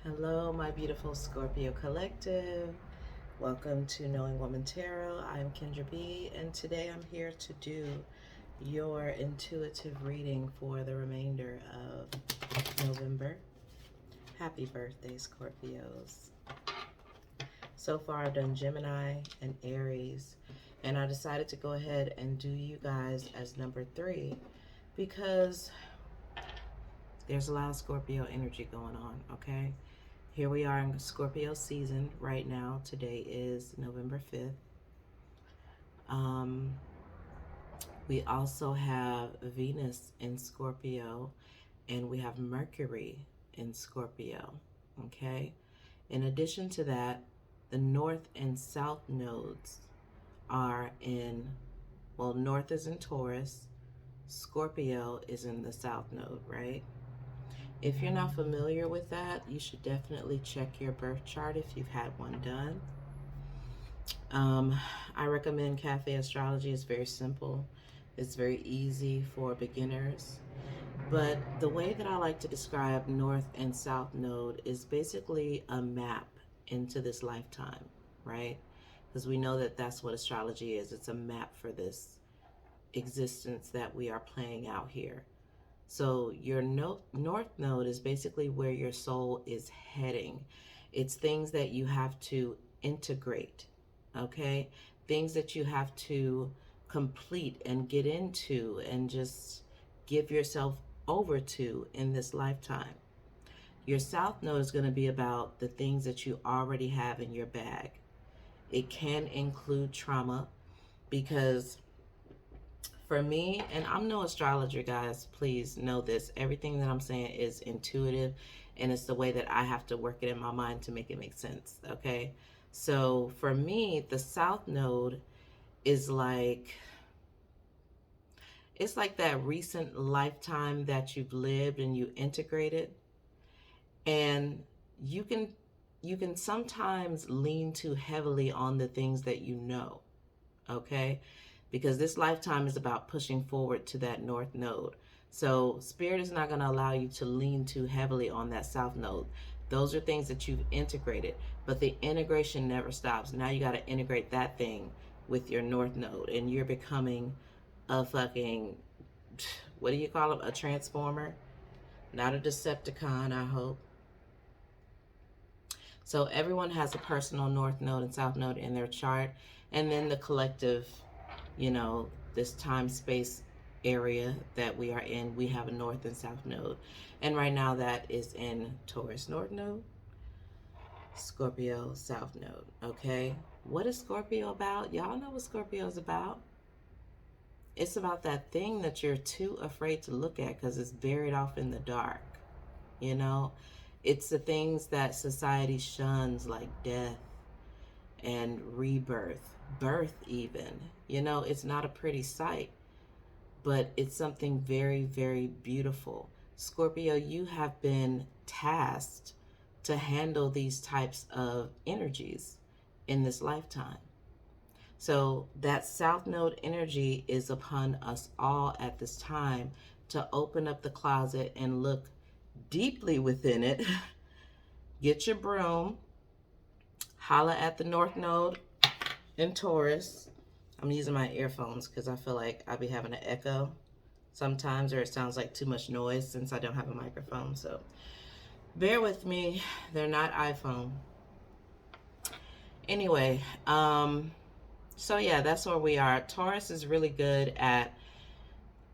Hello, my beautiful Scorpio collective. Welcome to Knowing Woman Tarot. I'm Kendra B, and today I'm here to do your intuitive reading for the remainder of November. Happy birthday, Scorpios. So far, I've done Gemini and Aries, and I decided to go ahead and do you guys as number 3 because there's a lot of Scorpio energy going on, okay? Here we are in Scorpio season right now. Today is November 5th. We also have Venus in Scorpio, and we have Mercury in Scorpio, okay? In addition to that, the North and South nodes are in, well, North is in Taurus, Scorpio is in the South node, right? If you're not familiar with that, you should definitely check your birth chart if you've had one done. I recommend Cafe Astrology. It's very simple. It's very easy for beginners. But the way that I like to describe North and South Node is basically a map into this lifetime, right? Because we know that that's what astrology is. It's a map for this existence that we are playing out here. So your North Node is basically where your soul is heading. It's things that you have to integrate, okay? Things that you have to complete and get into and just give yourself over to in this lifetime. Your South Node is going to be about the things that you already have in your bag. It can include trauma because for me, and I'm no astrologer, guys, please know this. Everything that I'm saying is intuitive, and it's the way that I have to work it in my mind to make it make sense, okay? So for me, the South Node is like, it's like that recent lifetime that you've lived and you integrated, and you can sometimes lean too heavily on the things that you know, okay? Because this lifetime is about pushing forward to that North Node. So Spirit is not going to allow you to lean too heavily on that South Node. Those are things that you've integrated, but the integration never stops. Now you got to integrate that thing with your North Node, and you're becoming a fucking, what do you call them? A transformer, not a Decepticon, I hope. So everyone has a personal North Node and South Node in their chart, and then the collective, you know, this time space area that we are in, we have a North and South Node. And right now that is in Taurus North Node, Scorpio South Node, okay? What is Scorpio about? Y'all know what Scorpio is about. It's about that thing that you're too afraid to look at because it's buried off in the dark, you know? It's the things that society shuns, like death and rebirth, birth even. You know, it's not a pretty sight, but it's something very, very beautiful. Scorpio, you have been tasked to handle these types of energies in this lifetime. So that South Node energy is upon us all at this time to open up the closet and look deeply within it. Get your broom, holla at the North Node in Taurus. I'm using my earphones because I feel like I'll be having an echo sometimes, or it sounds like too much noise since I don't have a microphone. So bear with me. They're not iPhone. Anyway, so yeah, that's where we are. Taurus is really good at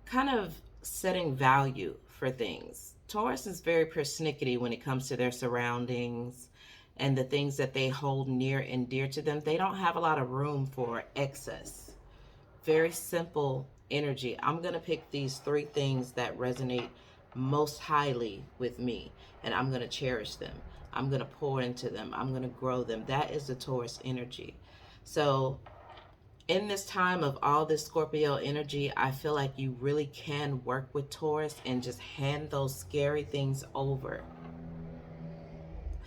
kind of setting value for things. Taurus is very persnickety when it comes to their surroundings and the things that they hold near and dear to them. They don't have a lot of room for excess. Very simple energy. I'm going to pick these 3 things that resonate most highly with me, and I'm going to cherish them. I'm going to pour into them. I'm going to grow them. That is the Taurus energy. So in this time of all this Scorpio energy, I feel like you really can work with Taurus and just hand those scary things over.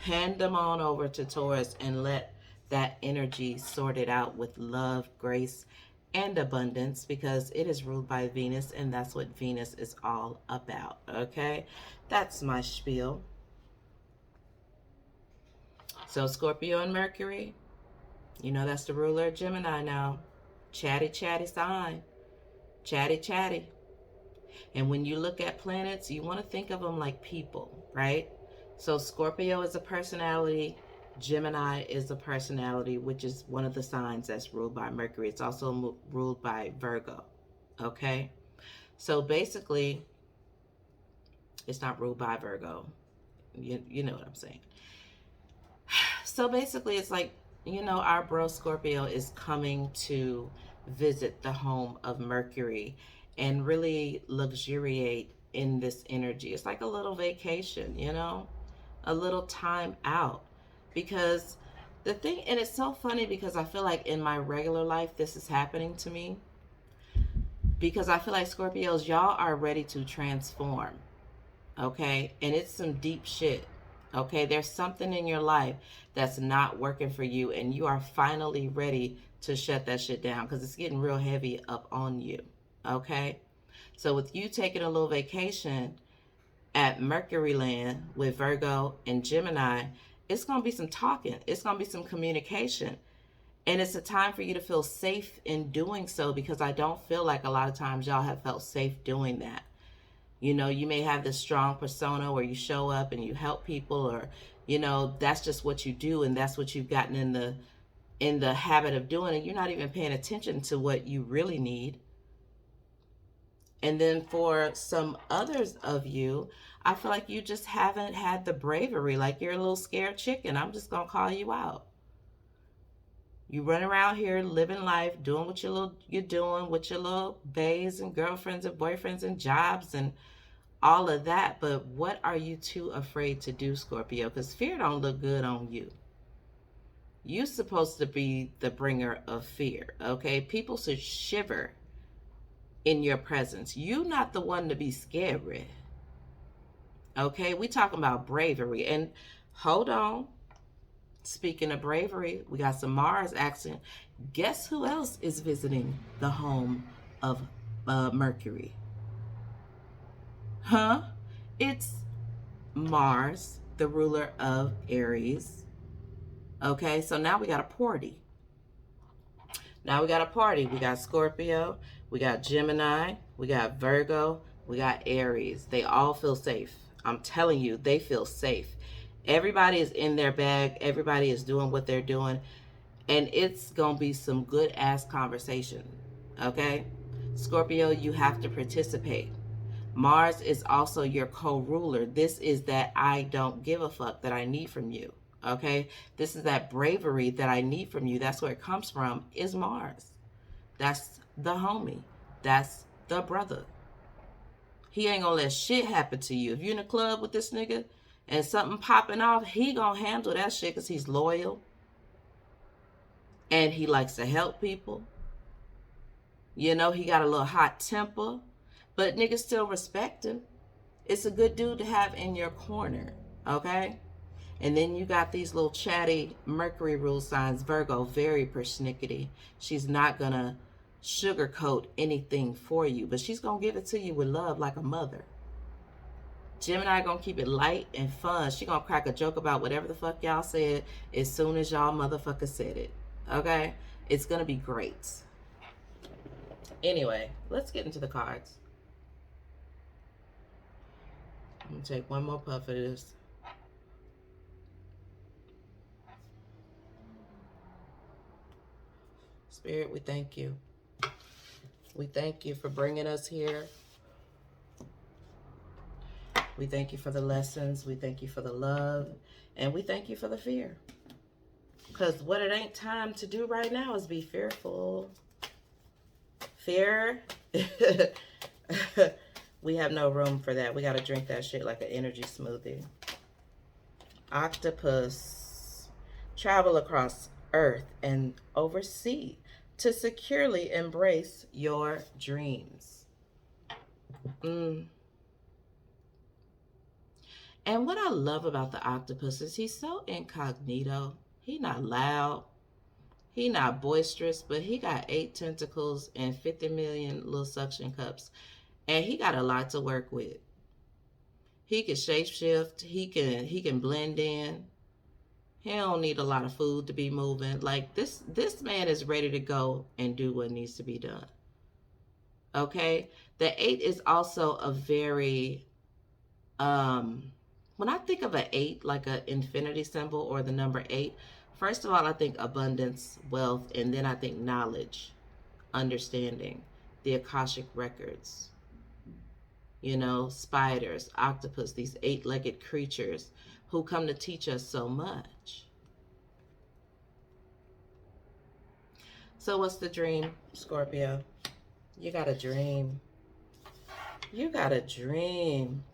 Hand them on over to Taurus and let that energy sort it out with love, grace, and abundance, because it is ruled by Venus, and that's what Venus is all about, okay? That's my spiel. So Scorpio and Mercury, you know that's the ruler of Gemini now. Chatty, chatty sign. Chatty, chatty. And when you look at planets, you want to think of them like people, right? So Scorpio is a personality. Gemini is a personality, which is one of the signs that's ruled by Mercury. It's also ruled by Virgo. Okay? So basically, it's not ruled by Virgo. You know what I'm saying. So basically, it's like, you know, our bro Scorpio is coming to visit the home of Mercury and really luxuriate in this energy. It's like a little vacation, you know, a little time out. Because the thing, and it's so funny because I feel like in my regular life, this is happening to me. Because I feel like Scorpios, y'all are ready to transform. Okay? And it's some deep shit. Okay? There's something in your life that's not working for you, and you are finally ready to shut that shit down because it's getting real heavy up on you. Okay? So with you taking a little vacation at Mercury land with Virgo and Gemini, it's going to be some talking. It's going to be some communication. And it's a time for you to feel safe in doing so, because I don't feel like a lot of times y'all have felt safe doing that. You know, you may have this strong persona where you show up and you help people, or, you know, that's just what you do and that's what you've gotten in the habit of doing, and you're not even paying attention to what you really need. And then for some others of you, I feel like you just haven't had the bravery. Like you're a little scared chicken. I'm just going to call you out. You run around here living life, doing what you're doing with your little baes and girlfriends and boyfriends and jobs and all of that. But what are you too afraid to do, Scorpio? Because fear don't look good on you. You're supposed to be the bringer of fear, okay? People should shiver in your presence. You're not the one to be scary, okay? We talking about bravery. And hold on. Speaking of bravery, we got some Mars action. Guess who else is visiting the home of Mercury? Huh? It's Mars, the ruler of Aries. Okay, so now we got a party. Now we got a party. We got Scorpio, we got Gemini, we got Virgo, we got Aries. They all feel safe. I'm telling you, they feel safe. Everybody is in their bag. Everybody is doing what they're doing. And it's going to be some good ass conversation. Okay? Scorpio, you have to participate. Mars is also your co-ruler. This is that I don't give a fuck that I need from you. Okay? This is that bravery that I need from you. That's where it comes from, is Mars. That's the homie. That's the brother. He ain't gonna let shit happen to you. If you're in a club with this nigga and something popping off, he gonna handle that shit because he's loyal. And he likes to help people. You know, he got a little hot temper. But niggas still respect him. It's a good dude to have in your corner. Okay? And then you got these little chatty Mercury rule signs. Virgo, very persnickety. She's not gonna sugarcoat anything for you, but she's gonna give it to you with love like a mother. Gemini gonna keep it light and fun. She gonna crack a joke about whatever the fuck y'all said as soon as y'all motherfuckers said it. Okay? It's gonna be great. Anyway, let's get into the cards. I'm gonna take one more puff of this. Spirit, we thank you. We thank you for bringing us here. We thank you for the lessons. We thank you for the love. And we thank you for the fear. Because what it ain't time to do right now is be fearful. Fear. We have no room for that. We got to drink that shit like an energy smoothie. Octopus. Travel across Earth and oversea to securely embrace your dreams. And what I love about the octopus is he's so incognito. He not loud. He not boisterous, but he got 8 tentacles and 50 million little suction cups. And he got a lot to work with. He can shapeshift. He can blend in. He don't need a lot of food to be moving. Like this man is ready to go and do what needs to be done. Okay? The 8 is also a very when I think of an 8, like an infinity symbol or the number 8, first of all I think abundance, wealth, and then I think knowledge, understanding, the Akashic records. You know, spiders, octopus, these 8-legged creatures who come to teach us so much. So what's the dream, Scorpio? You got a dream. You got a dream.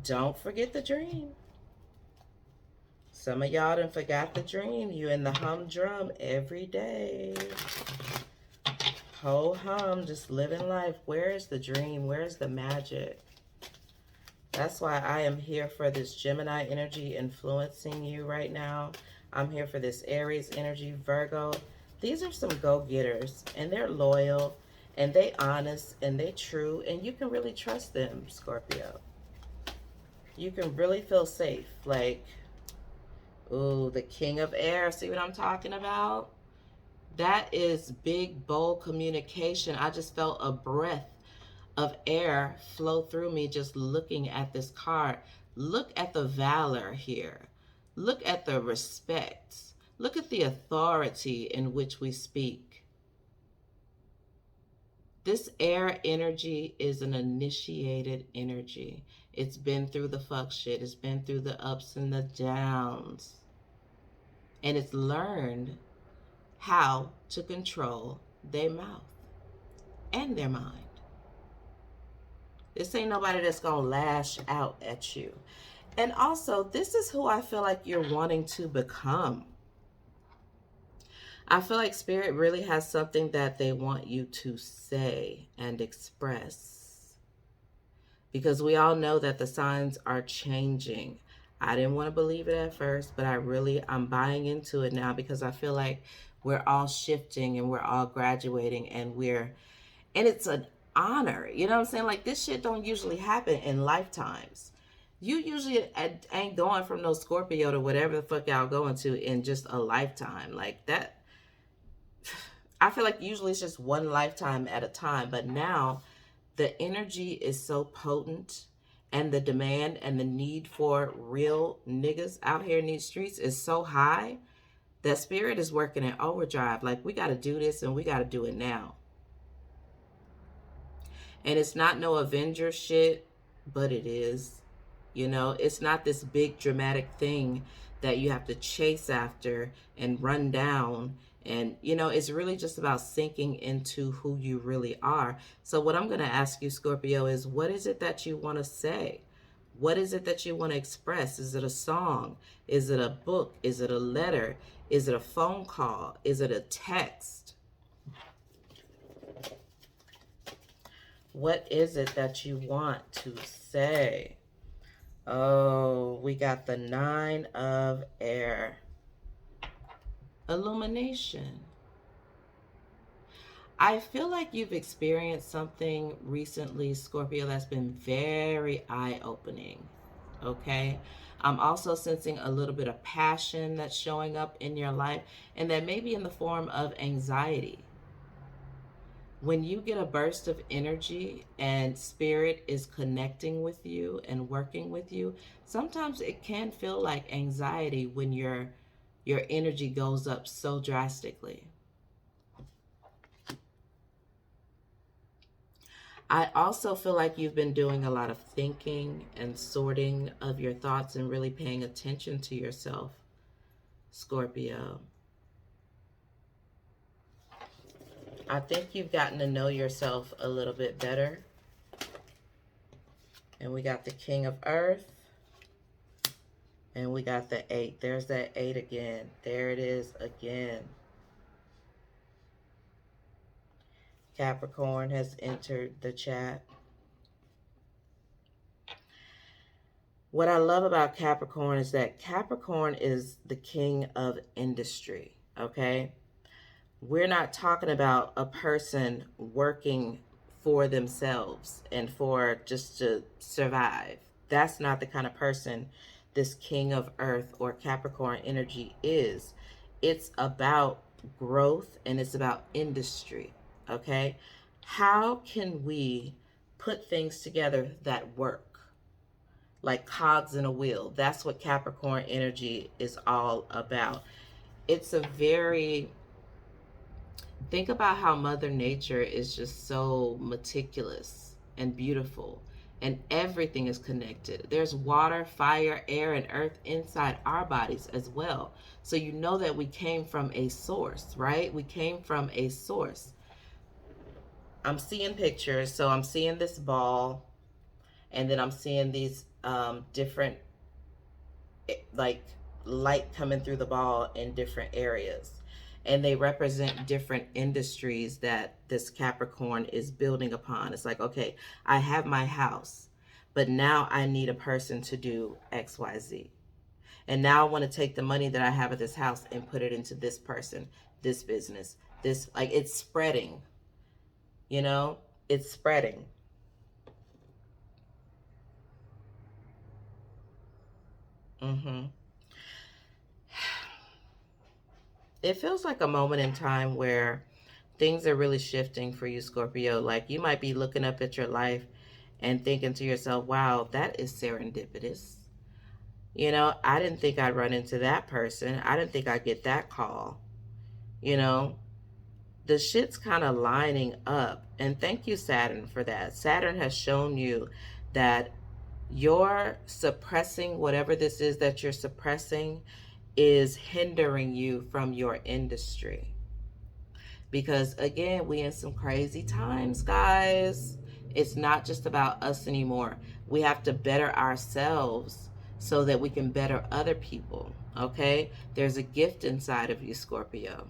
Don't forget the dream. Some of y'all done forgot the dream. You in the humdrum every day. Ho hum, just living life. Where is the dream? Where's the magic? That's why I am here for this Gemini energy influencing you right now. I'm here for this Aries energy, Virgo. These are some go-getters, and they're loyal, and they honest, and they true, and you can really trust them, Scorpio. You can really feel safe. Like, ooh, the King of Air. See what I'm talking about? That is big, bold communication. I just felt a breath of air flow through me just looking at this card. Look at the valor here. Look at the respect. Look at the authority in which we speak. This air energy is an initiated energy. It's been through the fuck shit. It's been through the ups and the downs. And it's learned how to control their mouth and their mind. This ain't nobody that's gonna lash out at you. And also, this is who I feel like you're wanting to become. I feel like Spirit really has something that they want you to say and express. Because we all know that the signs are changing. I didn't want to believe it at first, but I'm buying into it now because I feel like we're all shifting and we're all graduating and it's an honor. You know what I'm saying? Like, this shit don't usually happen in lifetimes. You usually ain't going from no Scorpio to whatever the fuck y'all going to in just a lifetime. Like that, I feel like usually it's just one lifetime at a time. But now the energy is so potent and the demand and the need for real niggas out here in these streets is so high that Spirit is working in overdrive. Like, we got to do this and we got to do it now. And it's not no Avenger shit, but it is. You know, it's not this big dramatic thing that you have to chase after and run down. And, you know, it's really just about sinking into who you really are. So what I'm going to ask you, Scorpio, is what is it that you want to say? What is it that you want to express? Is it a song? Is it a book? Is it a letter? Is it a phone call? Is it a text? What is it that you want to say? Oh, we got the 9 of Air. Illumination. I feel like you've experienced something recently, Scorpio, that's been very eye-opening, okay? I'm also sensing a little bit of passion that's showing up in your life, and that may be in the form of anxiety. When you get a burst of energy and Spirit is connecting with you and working with you, sometimes it can feel like anxiety when your energy goes up so drastically. I also feel like you've been doing a lot of thinking and sorting of your thoughts and really paying attention to yourself, Scorpio. I think you've gotten to know yourself a little bit better. And we got the King of Earth. And we got the 8. There's that 8 again. There it is again. Capricorn has entered the chat. What I love about Capricorn is that Capricorn is the king of industry, okay? We're not talking about a person working for themselves and for just to survive. That's not the kind of person this king of earth or Capricorn energy is. It's about growth and it's about industry. Okay? How can we put things together that work? Like cogs in a wheel. That's what Capricorn energy is all about. It's a very, think about how Mother Nature is just so meticulous and beautiful, and everything is connected. There's water, fire, air, and earth inside our bodies as well. So you know that we came from a source, right? We came from a source. I'm seeing pictures. So I'm seeing this ball, and then I'm seeing these different, like, light coming through the ball in different areas, and they represent different industries that this Capricorn is building upon. It's like, okay, I have my house, but now I need a person to do XYZ, and now I want to take the money that I have at this house and put it into this person, this business, this, like, it's spreading, you know, it's spreading. Mm-hmm. It feels like a moment in time where things are really shifting for you, Scorpio. Like, you might be looking up at your life and thinking to yourself, wow, that is serendipitous. You know, I didn't think I'd run into that person. I didn't think I'd get that call. You know, the shit's kind of lining up. And thank you, Saturn, for that. Saturn has shown you that you're suppressing whatever this is that you're suppressing is hindering you from your industry. Because again, we in some crazy times, guys. It's not just about us anymore. We have to better ourselves so that we can better other people. Okay? There's a gift inside of you, Scorpio.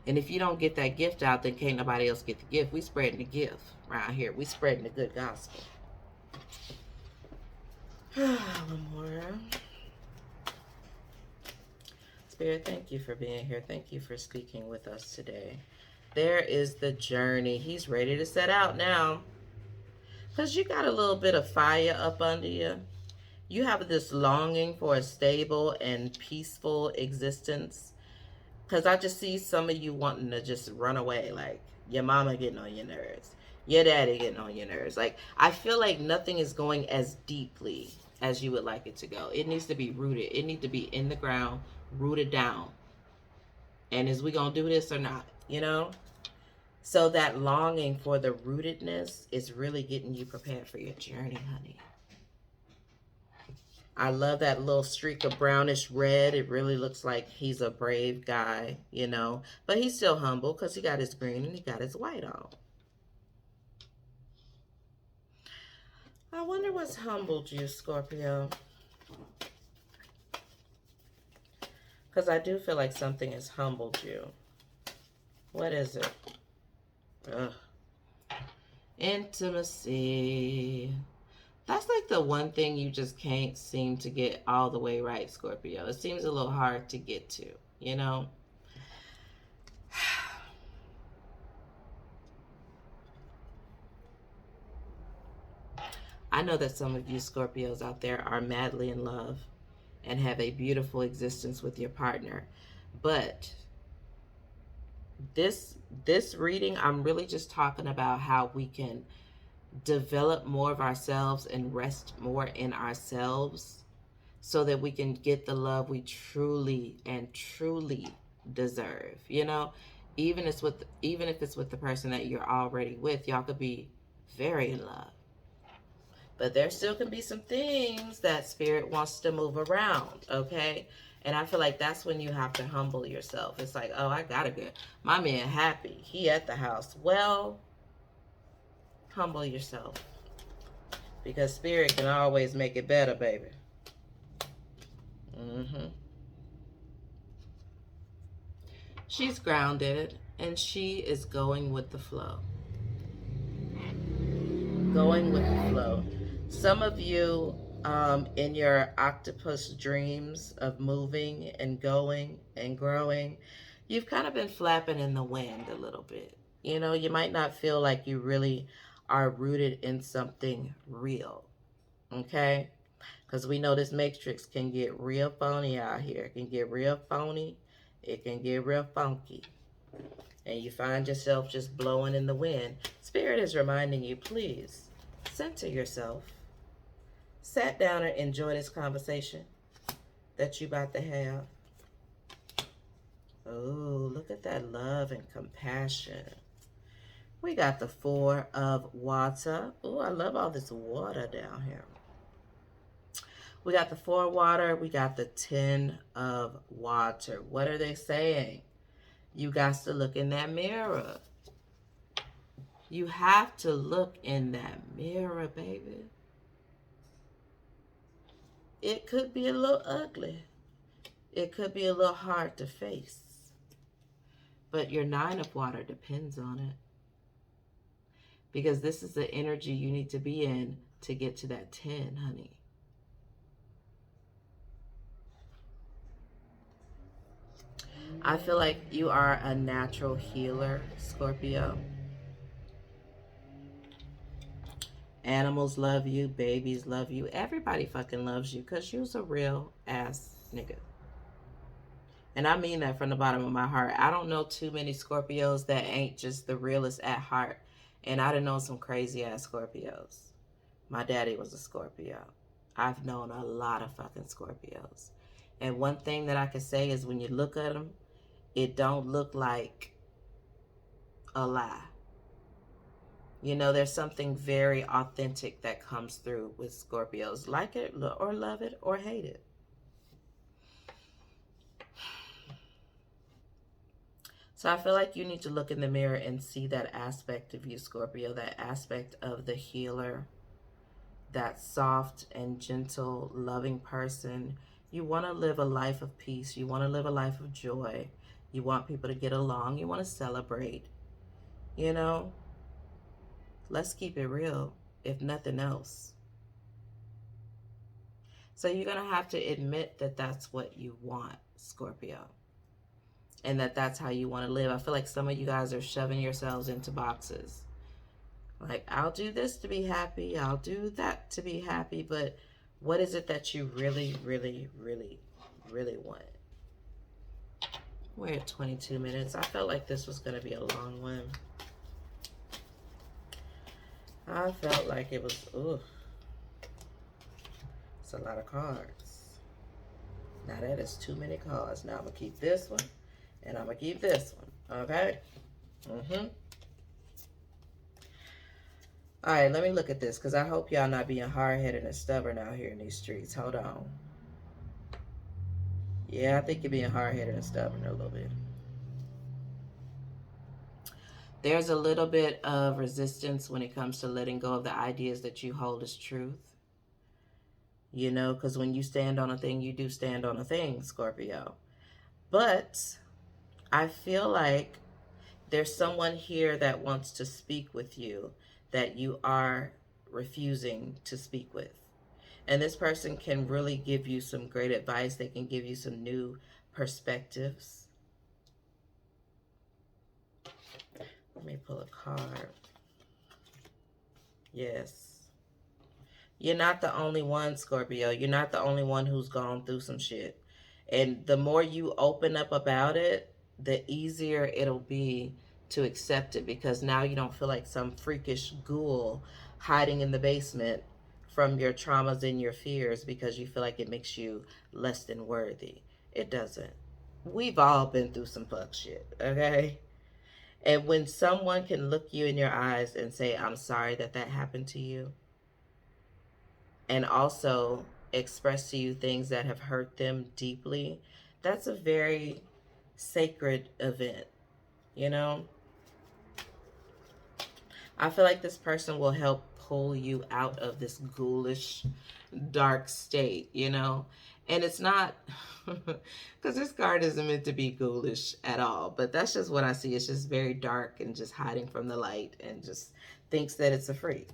And if you don't get that gift out, then can't nobody else get the gift. We spreading the gift around here. We spreading the good gospel. One more. Spirit, thank you for being here. Thank you for speaking with us today. There is the journey. He's ready to set out now. Because you got a little bit of fire up under you. You have this longing for a stable and peaceful existence. Because I just see some of you wanting to just run away. Like, your mama getting on your nerves. Your daddy getting on your nerves. Like, I feel like nothing is going as deeply as you would like it to go. It needs to be rooted. It needs to be in the ground, rooted down. And is we going to do this or not? You know? So that longing for the rootedness is really getting you prepared for your journey, honey. I love that little streak of brownish red. It really looks like he's a brave guy, you know. But he's still humble because he got his green and he got his white on. I wonder what's humbled you, Scorpio. Because I do feel like something has humbled you. What is it? Ugh. Intimacy. That's like the one thing you just can't seem to get all the way right, Scorpio. It seems a little hard to get to, you know? I know that some of you Scorpios out there are madly in love and have a beautiful existence with your partner. But this reading, I'm really just talking about how we can develop more of ourselves and rest more in ourselves so that we can get the love we truly and truly deserve. You know, even if it's with the person that you're already with, y'all could be very in love. But there still can be some things that spirit wants to move around, okay? And I feel like that's when you have to humble yourself. It's like, oh, I gotta get my man happy. He at the house. Well, humble yourself. Because spirit can always make it better, baby. Mm-hmm. She's grounded and she is going with the flow. Going with the flow. Some of you, in your octopus dreams of moving and going and growing, you've kind of been flapping in the wind a little bit. You know, you might not feel like you really are rooted in something real. Okay? Because we know this matrix can get real phony out here. It can get real phony. It can get real funky. And you find yourself just blowing in the wind. Spirit is reminding you, please, center yourself. Sit down and enjoy this conversation that you about to have. Oh, look at that love and compassion. We got the 4 of water. Oh, I love all this water down here. We got the 4 water. We got the 10 of water. What are they saying? You got to look in that mirror. You have to look in that mirror, baby. It could be a little ugly. It could be a little hard to face. But your 9 of water depends on it. Because this is the energy you need to be in to get to that 10, honey. I feel like you are a natural healer, Scorpio. Animals love you. Babies love you. Everybody fucking loves you because you's a real ass nigga. And I mean that from the bottom of my heart. I don't know too many Scorpios that ain't just the realest at heart. And I done know some crazy ass Scorpios. My daddy was a Scorpio. I've known a lot of fucking Scorpios. And one thing that I can say is when you look at them, it don't look like a lie. You know, there's something very authentic that comes through with Scorpios. Like it or love it or hate it. So I feel like you need to look in the mirror and see that aspect of you, Scorpio, that aspect of the healer, that soft and gentle, loving person. You want to live a life of peace. You want to live a life of joy. You want people to get along. You want to celebrate. You know, let's keep it real, if nothing else. So you're going to have to admit that that's what you want, Scorpio. And that's how you want to live. I feel like some of you guys are shoving yourselves into boxes. Like, I'll do this to be happy. I'll do that to be happy. But what is it that you really, really, really, really want? We're at 22 minutes. I felt like this was going to be a long one. I felt like it was, ooh. It's a lot of cards. Now that is too many cards. Now I'm going to keep this one. And I'm going to keep this one. Okay? All right, let me look at this. Because I hope y'all not being hard-headed and stubborn out here in these streets. Hold on. Yeah, I think you're being hard-headed and stubborn a little bit. There's a little bit of resistance when it comes to letting go of the ideas that you hold as truth. You know, because when you stand on a thing, you do stand on a thing, Scorpio. But I feel like there's someone here that wants to speak with you that you are refusing to speak with. And this person can really give you some great advice. They can give you some new perspectives. Let me pull a card. Yes. You're not the only one, Scorpio. You're not the only one who's gone through some shit. And the more you open up about it, the easier it'll be to accept it, because now you don't feel like some freakish ghoul hiding in the basement from your traumas and your fears because you feel like it makes you less than worthy. It doesn't. We've all been through some fuck shit, okay? And when someone can look you in your eyes and say, I'm sorry that that happened to you, and also express to you things that have hurt them deeply, that's a very sacred event, you know? I feel like this person will help pull you out of this ghoulish, dark state, you know? And it's not, because this card isn't meant to be ghoulish at all, but that's just what I see. It's just very dark and just hiding from the light and just thinks that it's a freak.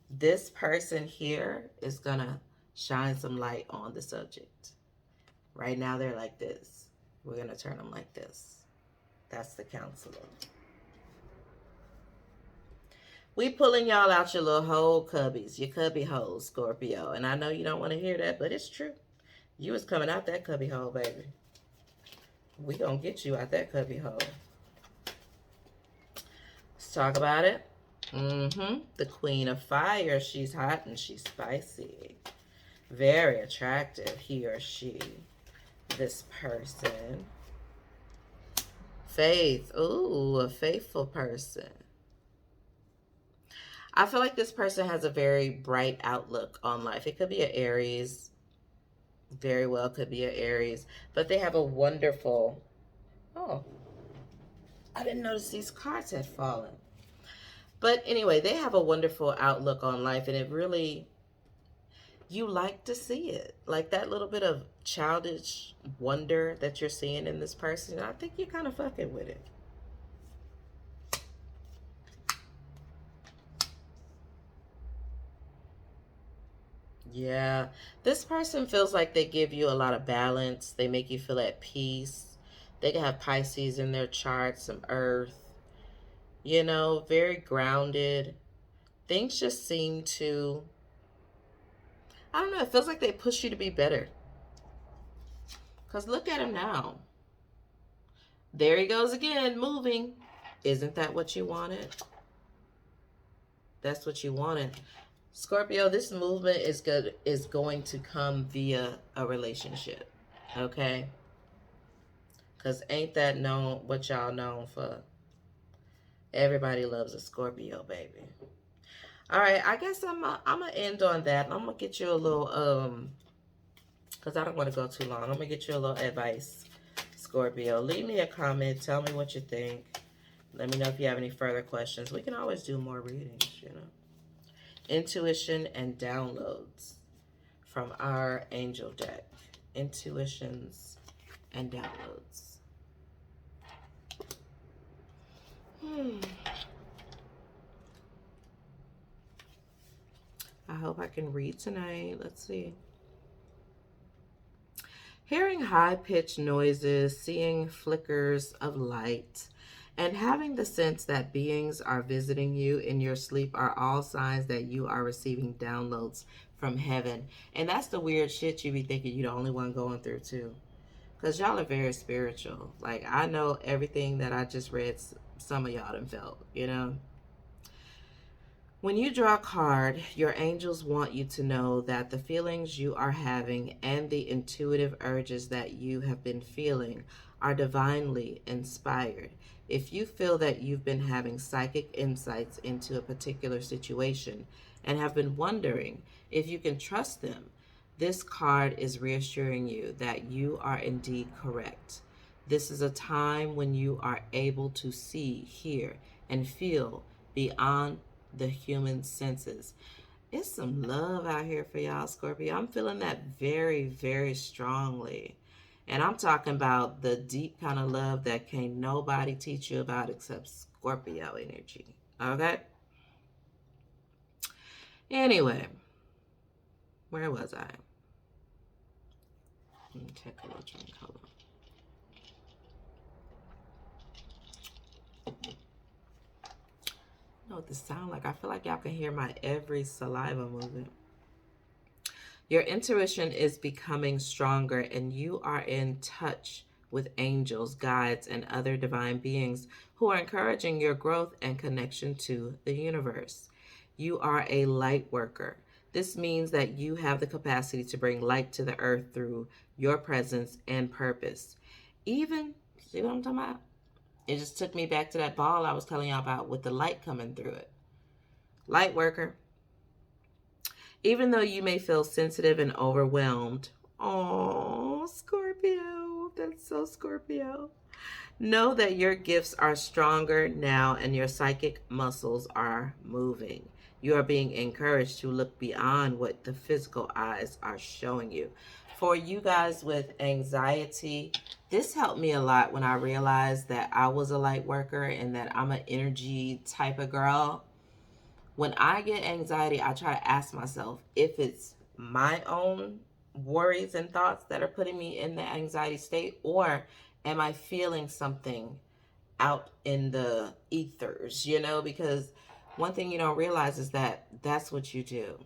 This person here is going to shine some light on the subject. Right now, they're like this. We're going to turn them like this. That's the counselor. We pulling y'all out your little hole cubbies, your cubby holes, Scorpio. And I know you don't want to hear that, but it's true. You was coming out that cubby hole, baby. We gonna get you out that cubby hole. Let's talk about it. The Queen of Fire. She's hot and she's spicy. Very attractive, he or she. This person. Faith. Ooh, a faithful person. I feel like this person has a very bright outlook on life. It could be an Aries. Very well could be an Aries. But they have a wonderful... Oh, I didn't notice these cards had fallen. But anyway, they have a wonderful outlook on life. And it really... You like to see it. Like that little bit of childish wonder that you're seeing in this person. I think you're kind of fucking with it. Yeah, this person feels like they give you a lot of balance. They make you feel at peace. They can have Pisces in their chart, some earth, you know, very grounded. Things just seem to, I don't know, it feels like they push you to be better. Because look at him now. There he goes again, moving. Isn't that what you wanted? That's what you wanted. Scorpio, this movement is going to come via a relationship, okay? Because ain't that known what y'all known for? Everybody loves a Scorpio, baby. All right, I guess I'm gonna end on that. I'm gonna get you a little because I don't want to go too long. I'm gonna get you a little advice, Scorpio. Leave me a comment. Tell me what you think. Let me know if you have any further questions. We can always do more readings, you know. Intuition and downloads from our angel deck. Intuitions and downloads. I hope I can read tonight. Let's see. Hearing high-pitched noises, seeing flickers of light, and having the sense that beings are visiting you in your sleep are all signs that you are receiving downloads from heaven. And that's the weird shit you be thinking you're the only one going through too. Because y'all are very spiritual. Like, I know everything that I just read, some of y'all done felt, you know. When you draw a card, your angels want you to know that the feelings you are having and the intuitive urges that you have been feeling are divinely inspired. If you feel that you've been having psychic insights into a particular situation and have been wondering if you can trust them, this card is reassuring you that you are indeed correct. This is a time when you are able to see, hear, and feel beyond the human senses. It's some love out here for y'all, Scorpio. I'm feeling that very, very strongly. And I'm talking about the deep kind of love that can't nobody teach you about except Scorpio energy. Okay? Anyway, where was I? Let me take a little drink. Hold on. I know what this sound like. I feel like y'all can hear my every saliva moving. Your intuition is becoming stronger and you are in touch with angels, guides, and other divine beings who are encouraging your growth and connection to the universe. You are a light worker. This means that you have the capacity to bring light to the earth through your presence and purpose. Even, see what I'm talking about? It just took me back to that ball I was telling y'all about with the light coming through it. Light worker. Even though you may feel sensitive and overwhelmed, oh, Scorpio, that's so Scorpio. Know that your gifts are stronger now and your psychic muscles are moving. You are being encouraged to look beyond what the physical eyes are showing you. For you guys with anxiety, this helped me a lot when I realized that I was a light worker and that I'm an energy type of girl. When I get anxiety, I try to ask myself if it's my own worries and thoughts that are putting me in the anxiety state, or am I feeling something out in the ethers, you know? Because One thing you don't realize is that that's what you do.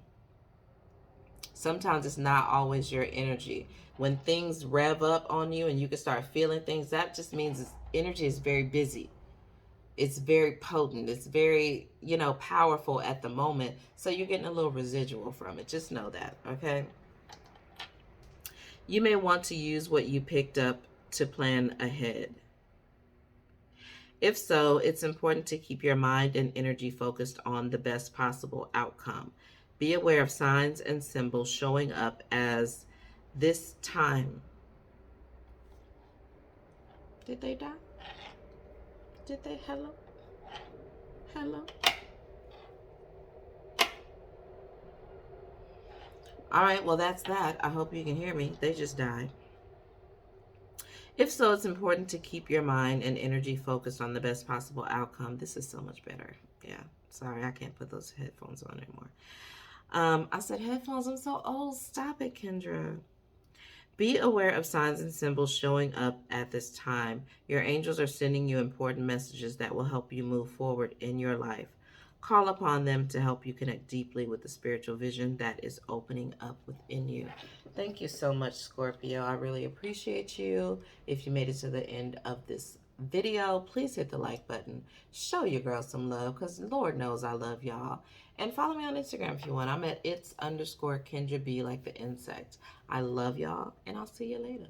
Sometimes it's not always your energy. When things rev up on you and you can start feeling things, that just means energy is very busy. It's very potent. It's very, powerful at the moment. So you're getting a little residual from it. Just know that, okay? You may want to use what you picked up to plan ahead. If so, it's important to keep your mind and energy focused on the best possible outcome. Be aware of signs and symbols showing up as this time. Did they die? Did they? Hello? Hello? All right, well, that's that. I hope you can hear me. They just died. If so, it's important to keep your mind and energy focused on the best possible outcome. This is so much better. Yeah, sorry, I can't put those headphones on anymore. I said headphones. I'm so old. Stop it, Kendra. Be aware of signs and symbols showing up at this time. Your angels are sending you important messages that will help you move forward in your life. Call upon them to help you connect deeply with the spiritual vision that is opening up within you. Thank you so much, Scorpio. I really appreciate you. If you made it to the end of this video, please hit the like button. Show your girl some love because Lord knows I love y'all. And follow me on Instagram if you want. I'm at its_Kendra B, like the insect. I love y'all, and I'll see you later.